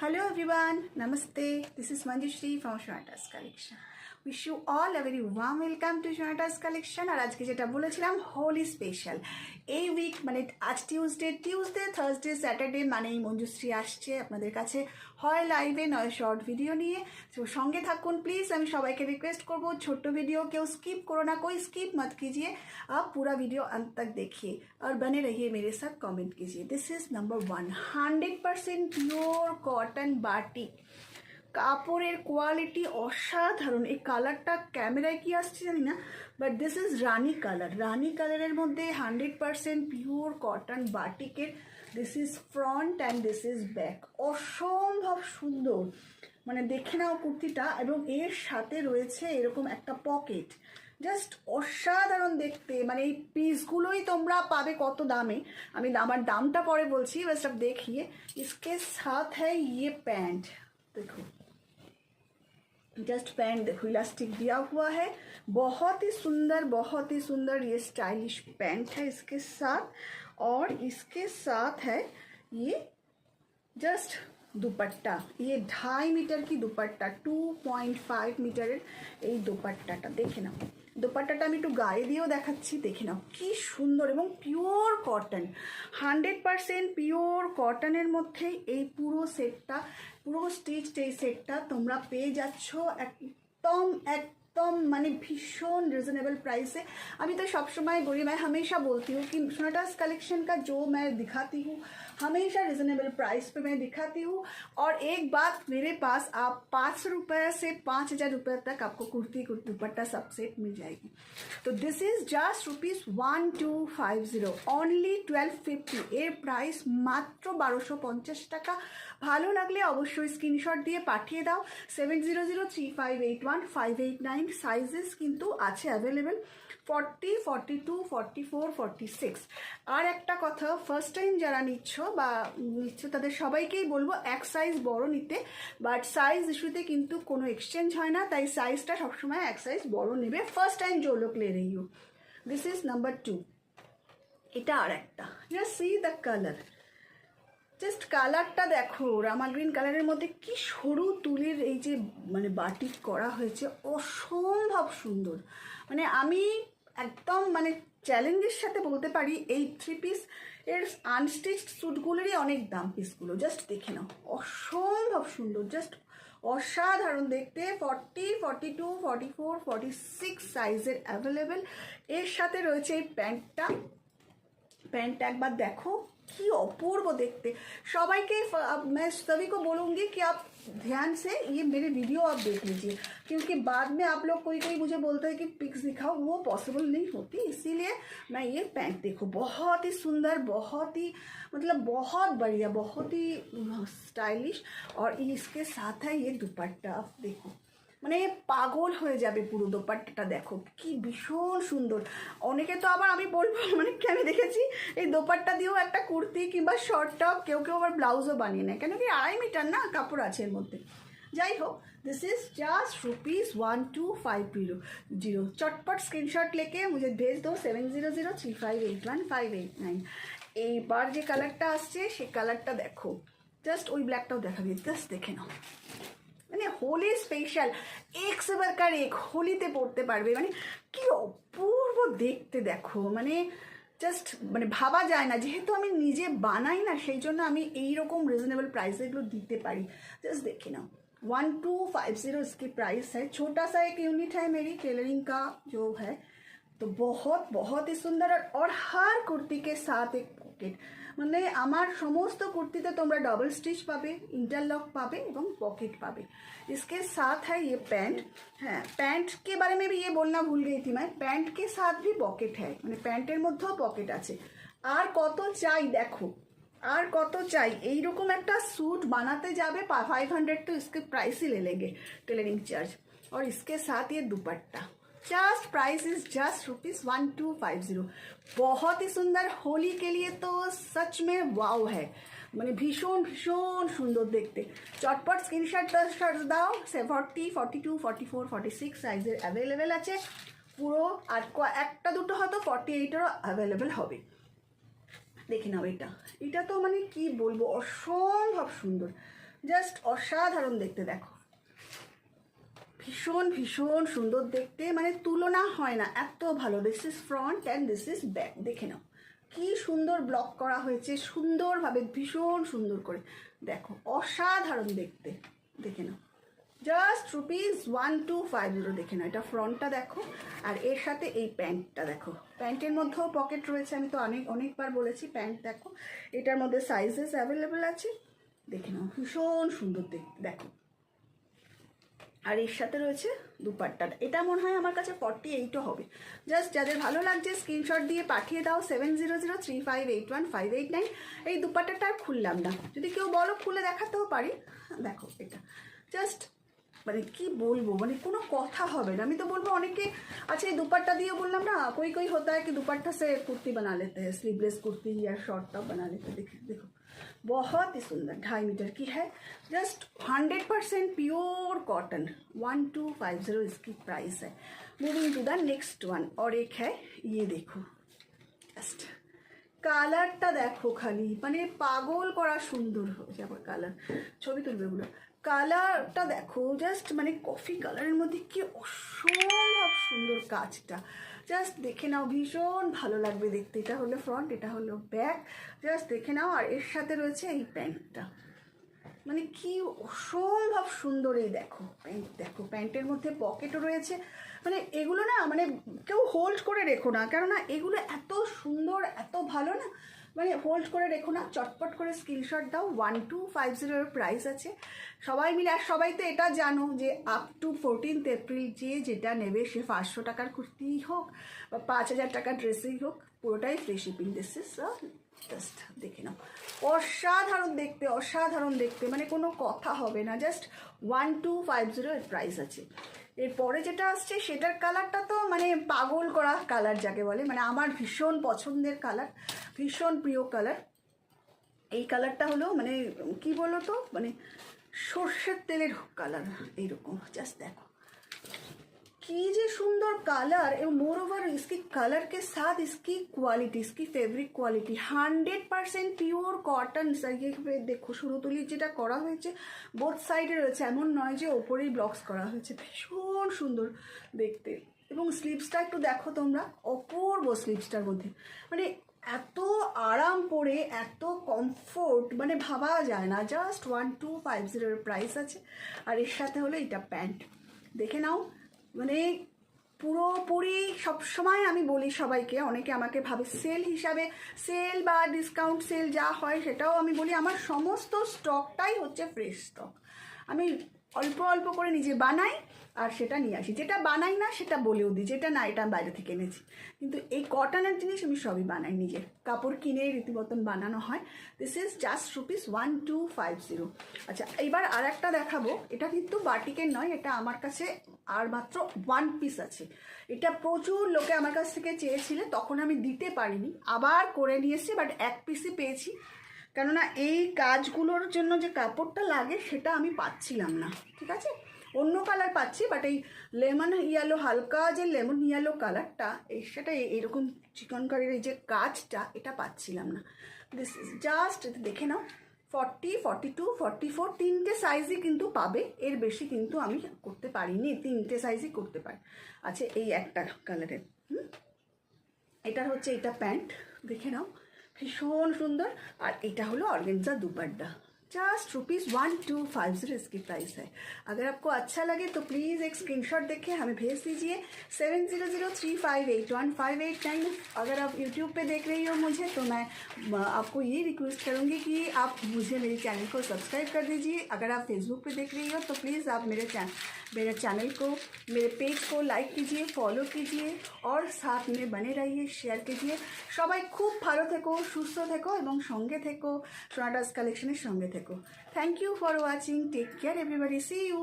Hello everyone, Namaste. This is Manjushri from Shonata's Collection. Wish you all a very warm welcome to Shonata's Collection. আর আজকে যেটা বলেছিলাম Holi special এই week মানে আজ Tuesday Thursday Saturday মানে এই মঞ্জুশ্রী আসছে আপনাদের কাছে হয় লাইভে নয় শর্ট ভিডিও নিয়ে। তো সঙ্গে থাকুন প্লিজ। আমি সবাইকে রিকোয়েস্ট করবো ছোট্ট ভিডিও কেউ স্কিপ করো না, कोई स्किप मत कीजिए, आप पूरा वीडियो अंत तक देखिए और बने रहिए मेरे साथ, कमेंट कीजिए। This is number 1 100% pure cotton batik. কাপড়ের কোয়ালিটি অসাধারণ। এই কালারটা ক্যামেরায় কি আসছে জানি না, but this is rani colour. রানি কালারের মধ্যে 100% পিওর কটন বাটিকের this is front and this is back. অসম্ভব সুন্দর, মানে দেখে নাও কুর্তিটা। এবং এর সাথে রয়েছে এরকম একটা পকেট, জাস্ট অসাধারণ দেখতে। মানে এই পিসগুলোই তোমরা পাবে কত দামে, আমি আমার দামটা পরে বলছি, বাস আপ দেখিए। इसके साथ है ये पैंट, देखो जस्ट पैंट देखो, इलास्टिक दिया हुआ है, बहुत ही सुंदर ये स्टाइलिश पैंट है इसके साथ। और इसके साथ है ये जस्ट दुपट्टा, ये 2.5 मीटर की दुपट्टा, 2.5 मीटरेर এই দুপাট্টাটা দেখে নাও। দুপাট্টাটা আমি একটু গায়ে দিয়েও দেখাচ্ছি, দেখে নাও কি সুন্দর। এবং পিওর কটন, 100% পিওর কটনের মধ্যে এই পুরো সেটটা, পুরো স্টিচড এই সেটটা তোমরা পেয়ে যাচ্ছ एकदम মানে भीषण रिजनेबल प्राइस है। अभी तो सब समय बोली, मैं हमेशा बोलती हूँ कि शोनाटास कलेक्शन का जो मैं दिखाती हूँ हमेशा रिजनेबल प्राइस पे मैं दिखाती हूँ। और एक बात, मेरे पास आप 500 रुपये से 5000 रुपये तक आपको कुर्ती दुपट्टा सब सेट मिल जाएगी। तो दिस इज जस्ट ₹1250, ओनली 1250। এর প্রাইস মাত্র 1250 টাকা। ভালো লাগলে অবশ্যই স্ক্রিনশট দিয়ে পাঠিয়ে দাও। 7003581589 সাইজেস কিন্তু আছে অ্যাভেলেবেল, 40, 42, 44, 46। আর একটা কথা, ফার্স্ট টাইম যারা নিচ্ছ তাদের সবাইকেই বলবো এক সাইজ বড় নিতে, বাট সাইজ ইস্যুতে কিন্তু কোনো এক্সচেঞ্জ হয় না, তাই সাইজটা সবসময় এক সাইজ বড় নেবে। ফার্স্ট টাইম जो लोग ले रही हो। This is number 2। এটা আর একটা, just see the colour, just কালারটা দেখো, রামা গ্রিন কালারের মধ্যে কি সরু তুলির এই যে মানে বাটিক করা হয়েছে, অসম্ভব সুন্দর। মানে আমি একদম মানে চ্যালেঞ্জের সাথে বলতে পারি এই 3 পিস এর আনস্টিচড স্যুটগুলোরই অনেক দাম পিসগুলো। জাস্ট দেখে নাও, অসম্ভব সুন্দর, জাস্ট অসাধারণ দেখতে। 40, 42, 44, 46 সাইজের অ্যাভেলেবেল। এর সাথে রয়েছে এই প্যান্টটা, पैंट एक बार देखो कि अपूर्व देखते। सबाइके मैं सभी को बोलूँगी कि आप ध्यान से ये मेरे वीडियो आप देख लीजिए, क्योंकि बाद में आप लोग कोई मुझे बोलता है कि पिक्स दिखाओ, वो पॉसिबल नहीं होती। इसीलिए मैं ये पैंट देखो, बहुत ही सुंदर, बहुत ही मतलब बहुत बढ़िया, बहुत ही स्टाइलिश। और इसके साथ है ये दुपट्टा, आप देखो মানে পাগল হয়ে যাবে পুরো দোপাট্টাটা দেখো কি ভীষণ সুন্দর। অনেকে তো আবার আমি বলবো মানে কি আমি দেখেছি এই দোপাট্টা দিয়েও একটা কুর্তি কিংবা শর্ট টপ, কেউ আবার ব্লাউজও বানিয়ে নেয়, কেন কি 2.5 মিটার না কাপড় আছে এর মধ্যে। যাই হোক, दिस इज जस्ट ₹1250। चटपट स्क्रीनशॉट लेके मुझे भेज दो 7003581589। এইবার যে কালারটা আসছে সেই কালারটা দেখো, জাস্ট ওই ব্ল্যাকটাও দেখা দিয়ে, জাস্ট দেখে নাও। মানে হোলি স্পেশাল, এক से बढ़कर एक, হোলিতে পড়তে পারবে, মানে কি অপূর্ব দেখতে দেখো। মানে জাস্ট মানে ভাবা যায় না, যেহেতু আমি নিজে বানাই না সেই জন্য আমি এইরকম রিজনেবল প্রাইসে এগুলো দিতে পারি। জাস্ট দেখে নাও, 1250 इसकी प्राइस है। छोटा सा एक यूनिट है मेरी टेलरिंग का जो है, तो बहुत ही सुंदर। और हर कुर्ती के साथ एक पॉकेट, মানে আমার সমস্ত কুর্তিতে তোমরা डबल स्टिच পাবে, इंटरलॉक पाবে এবং पॉकेट पाবে। इसके साथ है ये पैंट। हाँ, पैंट के बारे में भी ये बोलना भूल गई थी मैं, पैंट के साथ भी पॉकेट है, মানে প্যান্টের মধ্যেও পকেট আছে। আর কত চাই দেখো, আর কত চাই। এইরকম একটা স্যুট বানাতে যাবে 500, तो इसके प्राइस ही ले लेंगे टेलरिंग चार्ज। और इसके साथ ये दुपट्टा, जस्ट प्राइस इज जस्ट ₹1250। बहुत ही सुंदर, होली के लिए तो सच में वाव है, মানে ভীষণ সুন্দর দেখতে। চটপট স্ক্রিনশট দাও। 40, 42, 44, 46 সাইজের অ্যাভেলেবেল আছে পুরো। আর একটা দুটো হয়তো 48-এরও অ্যাভেলেবেল হবে। দেখে নাও, এটা তো মানে কি বলবো, অসম্ভব সুন্দর। জাস্ট অসাধারণ দেখতে, দেখো ভীষণ ভীষণ সুন্দর দেখতে, মানে তুলনা হয় না, এত ভালো। This is front and this is back, দেখে নাও কি সুন্দর ব্লক করা হয়েছে, সুন্দরভাবে, ভীষণ সুন্দর করে, দেখো অসাধারণ দেখতে, দেখে নাও। জাস্ট ₹1250, দেখে নাও। এটা ফ্রন্টটা দেখো, আর এর সাথে এই প্যান্টটা দেখো, প্যান্টের মধ্যেও পকেট রয়েছে, আমি তো অনেকবার বলেছি। প্যান্ট দেখো, এটার মধ্যে সাইজেস অ্যাভেলেবেল আছে, দেখে নাও ভীষণ সুন্দর দেখতে, দেখো। আর এর সাথে রয়েছে দুপাট্টাটা, এটা মনে হয় আমার কাছে 48ও হবে। জাস্ট যাদের ভালো লাগছে স্ক্রিনশট দিয়ে পাঠিয়ে দাও 7003581589। এই দুপাট্টাটা আর খুললাম না, যদি কেউ বলো খুলে দেখাতেও পারি। দেখো এটা জাস্ট মানে কি বলবো, মানে কোনো কথা হবে না। আমি তো বলবো অনেকে আচ্ছা এই दुपट्टा दिए बोललाम ना, कोई होता है कि दुपट्टा से कुर्ती बना लेते हैं, स्लीवलेस कुर्ती या शॉर्ट टॉप बना लेते हैं। देखो देखो बहुत ही सुंदर, 2.5 मीटर की है, जस्ट 100% प्योर कॉटन, 1250 इसकी प्राइस है। Moving to the next one, और एक है ये देखो, जस्ट কালারটা দেখো খালি, মানে পাগল করা সুন্দর হয়ে যাবে কালার। ছবি তুলবে ওগুলো, কালারটা দেখো জাস্ট, মানে কফি কালারের মধ্যে কি অসম্ভব সুন্দর কাজটা, জাস্ট দেখে নাও, ভীষণ ভালো লাগবে দেখতে। এটা হলো ফ্রন্ট, এটা হলো ব্যাক, জাস্ট দেখে নাও। আর এর সাথে রয়েছে এই প্যান্টটা, মানে কি অসম্ভব সুন্দর। এই দেখো প্যান্ট, দেখো প্যান্টের মধ্যে পকেটও রয়েছে, মানে এগুলো না, মানে কেউ হোল্ড করে রেখো না, কেননা এগুলো এত সুন্দর, এত ভালো না, মানে হোল্ড করে রেখো না, চটপট করে স্ক্রিনশট দাও। 1250 প্রাইস আছে। সবাই মিলে, আর সবাই তো এটা জানো যে আপ টু 14 এপ্রিল যে যেটা নেবে সে 500 টাকার কুর্তিই হোক বা 5000 টাকার ড্রেসই হোক, পুরোটাই free shipping. This is just দেখে নাও, অসাধারণ দেখতে, অসাধারণ দেখতে, মানে কোনো কথা হবে না। জাস্ট 1250 এর প্রাইস আছে। এরপরে যেটা আসছে সেটার কালারটা তো মানে পাগল করা কালার যাকে বলে, মানে আমার ভীষণ পছন্দের কালার, ভীষণ প্রিয় কালার। এই কালারটা হলো মানে কি বলো তো, মানে সর্ষের তেলের কালার এইরকম। জাস্ট দেখো की जे सुंदर कलर, एवं मोर ओवर इसकी कलर के साथ इसकी क्वालिटी, इसकी फैब्रिक क्वालिटी 100% পিওর কটন। ये देखो শুরু তুলি যেটা করা হয়েছে বোথ সাইডে রয়েছে, এমন নয় যে ওপরেই ব্লকস করা হয়েছে, ভীষণ সুন্দর দেখতে। এবং স্লিভসটা একটু দেখো তোমরা, অপূর্ব স্লিভসটার মধ্যে, মানে এত আরাম পরে, এত কমফোর্ট, মানে ভাবা যায় না। জাস্ট 1250 প্রাইস আছে। আর এর সাথে হলো এটা প্যান্ট, দেখে নাও, মানে পুরোপুরি সবসময় আমি বলি সবাইকে, অনেকে আমাকে ভাবে সেল হিসাবে, সেল বা ডিসকাউন্ট সেল যা হয় সেটাও আমি বলি, আমার সমস্ত স্টকটাই হচ্ছে ফ্রেশ স্টক। আমি অল্প অল্প করে নিজে বানাই আর সেটা নিয়ে আসি, যেটা বানাই না সেটা বলেও দিই, যেটা না এটা আমি বাইরে থেকে এনেছি। কিন্তু এই কটনের জিনিস আমি সবই বানাই, নিজে কাপড় কিনে রীতিমতন বানানো হয়। This is just ₹1250। আচ্ছা এবার আর একটা দেখাবো, এটা কিন্তু বাটিকের নয়, এটা আমার কাছে আর মাত্র 1 পিস আছে। এটা প্রচুর লোকে আমার কাছ থেকে চেয়েছিলে, তখন আমি দিতে পারিনি, আবার করে নিয়ে এসেছি, বাট 1 পিসই পেয়েছি, কেননা এই কাজগুলোর জন্য যে কাপড়টা লাগে সেটা আমি পাচ্ছিলাম না। ঠিক আছে, অন্য কালার পাচ্ছি, বাট এই লেমন ইয়েলো, হালকা যে লেমন ইয়েলো কালারটা, সেটা এরকম চিকনকারির এই যে কাজটা, এটা পাচ্ছিলাম না। দিস ইজ জাস্ট দেখে নাও, 40, 42, 44 তিনটে সাইজই কিন্তু পাবে, এর বেশি কিন্তু আমি করতে পারিনি, তিনটে সাইজই করতে পারি। আচ্ছা এই একটা কালারের, এটার হচ্ছে এটা প্যান্ট, দেখে নাও ভীষণ সুন্দর। আর এটা হলো অর্গেনজা দুপাट्टा, जस्ट ₹1250 इसकी प्राइस है। अगर आपको अच्छा लगे तो प्लीज़ एक स्क्रीनशॉट देके हमें भेज दीजिए 7003581589। अगर आप यूट्यूब पे देख रही हो मुझे, तो मैं आपको ये रिक्वेस्ट करूँगी कि आप मुझे मेरे चैनल को सब्सक्राइब कर दीजिए। अगर आप फेसबुक पे देख रही हो तो प्लीज़ आप मेरे चैनल को, मेरे पेज को लाइक कीजिए, फॉलो कीजिए और साथ में बने रहिए, शेयर कीजिए। সবাই খুব ভালো থেকো, সুস্থ থেকো এবং সঙ্গে থেকো, সোনাটাস কালেকশনের সঙ্গে থেকো। Thank you for watching, take care everybody, see you.